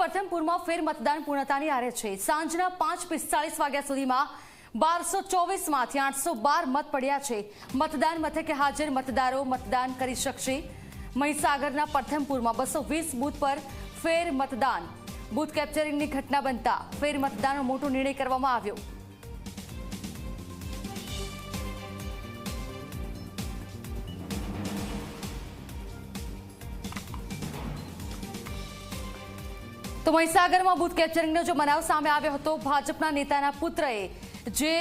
પ્રથમપુરમાં ફેર મતદાન પૂર્ણતાની આરે છે। સાંજના 5:45 વાગ્યા સુધીમાં 1224 માંથી 812 મત પડ્યા છે। મતદાન મથકે હાજર મતદારો મતદાન કરી શકશે। મહીસાગરના પ્રથમપુરમાં 220 બૂથ પર ફેર મતદાન, બૂથ કેપ્ચરિંગની ઘટના બનતા ફેર મતદાનનો મોટો નિર્ણય કરવામાં આવ્યો। तो મહીસાગરમાં બૂથ કેપ્ચરિંગનો જો બનાવ સામે આવ્યો હતો। ભાજપના નેતાના પુત્રએ જે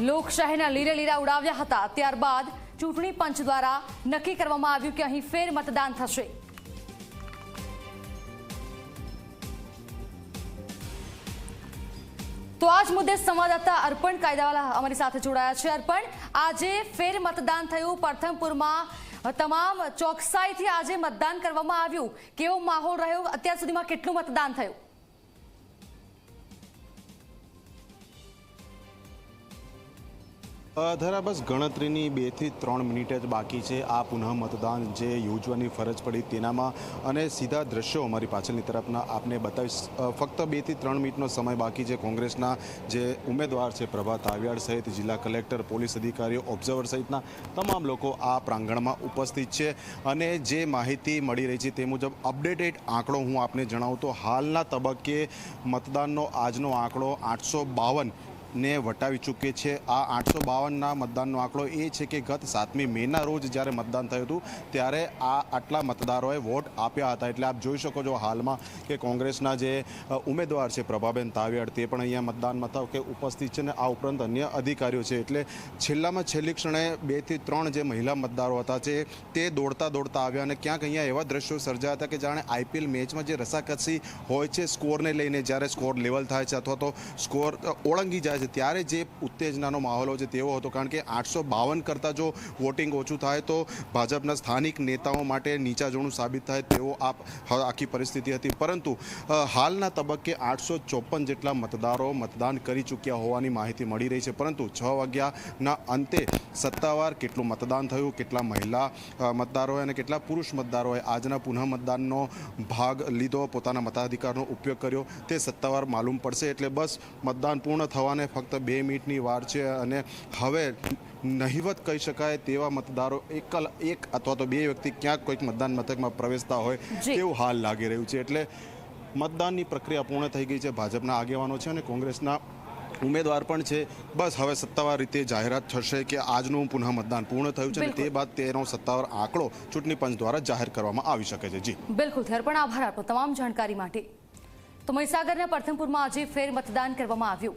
લોકશાહીના લીરે લીરા ઉડાવ્યા હતા, ત્યારબાદ ચૂંટણી પંચ દ્વારા નક્કી કરવામાં આવ્યું કે અહીં ફેર મતદાન થશે। તો આજ મુદ્દે સંવાદદાતા અર્પણ કાયદાવાલા અમારી સાથે જોડાયા છે। અર્પણ, આજે ફેર મતદાન થયું પ્રથમપુરમાં, તમામ ચોકસાઈથી આજે મતદાન કરવામાં આવ્યું, કેવો માહોલ રહ્યો? અત્યાર સુધીમાં કેટલું મતદાન થયું? ધરા બસ ગણતરીની 2 થી 3 મિનિટ જ બાકી છે આ પુનઃ મતદાન જે યોજવાની ફરજ પડી તેનામાં, અને સીધા દ્રશ્યો અમારી પાછળની તરફના આપને બતાવીશ। ફક્ત 2 થી 3 મિનિટનો સમય બાકી છે। કોંગ્રેસના જે ઉમેદવાર છે પ્રભા તાવિયાડ સહિત જિલ્લા કલેક્ટર, પોલીસ અધિકારીઓ, ઓબ્ઝર્વર સહિતના તમામ લોકો આ પ્રાંગણમાં ઉપસ્થિત છે। અને જે માહિતી મળી રહી છે તે મુજબ અપડેટેડ આંકડો હું આપને જણાવું તો હાલના તબક્કે મતદાનનો આજનો આંકડો 852 ને વટાવી ચૂકે છે। આ 852ના મતદાનનો આંકડો એ છે કે ગત 7મી મેના રોજ જ્યારે મતદાન થયું હતું ત્યારે આટલા મતદારોએ વોટ આપ્યા હતા। એટલે આપ જોઈ શકો છો હાલમાં કે કોંગ્રેસના જે ઉમેદવાર છે પ્રભાબેન તાવિયાડ તે પણ અહીંયા મતદાન મથકે ઉપસ્થિત છે, અને આ ઉપરાંત અન્ય અધિકારીઓ છે। એટલે છેલ્લામાં છેલ્લી ક્ષણે 2 થી 3 જે મહિલા મતદારો હતા તે દોડતા આવ્યા, અને ક્યાંક અહીંયા એવા દ્રશ્યો સર્જાયા હતા કે જાણે આઈપીએલ મેચમાં જે રસાકસી હોય છે સ્કોરને લઈને, જ્યારે સ્કોર લેવલ થાય છે અથવા તો સ્કોર ઓળંગી જાય છે ત્યારે જે ઉત્તેજનાનો માહોલ છે તેવો હતો। કારણ કે 852 કરતાં જો વોટિંગ ઓછું થાય તો ભાજપના સ્થાનિક નેતાઓ માટે નીચાજોણું સાબિત થાય તેવો આખી પરિસ્થિતિ હતી। પરંતુ હાલના તબક્કે 854 જેટલા મતદારો મતદાન કરી ચૂક્યા હોવાની માહિતી મળી રહી છે। પરંતુ 6 વાગ્યાના અંતે સત્તાવાર કેટલું મતદાન થયું, કેટલા મહિલા મતદારોએ અને કેટલા પુરુષ મતદારોએ આજના પુનઃ મતદાનનો ભાગ લીધો, પોતાના મતાધિકારનો ઉપયોગ કર્યો, તે સત્તાવાર માલુમ પડશે। એટલે બસ મતદાન પૂર્ણ થવાને ફક્ત 2 મિનિટની વાર છે, અને હવે નહિવત કહી શકાય તેવા મતદારો એક અથવા તો 2 વ્યક્તિ ક્યાંક કોઈક મતદાન મથકમાં પ્રવેશતા હોય તેવું હાલ લાગી રહ્યું છે। એટલે મતદાનની પ્રક્રિયા પૂર્ણ થઈ ગઈ છે। ભાજપના આગેવાનો છે અને કોંગ્રેસના ઉમેદવાર પણ છે। બસ હવે સત્તાવાર રીતે જાહેરાત થશે કે આજનું પુનઃ મતદાન પૂર્ણ થયું છે, અને તે બાદ તેનો સત્તાવાર આંકડો ચૂંટણી પંચ દ્વારા જાહેર કરવામાં આવી શકે છે। જી બિલકુલ, પણ આભાર આપનો તમામ જાણકારી માટે। તો મહીસાગરના પ્રથમપુરમાં આજે ફેર મતદાન કરવામાં આવ્યું।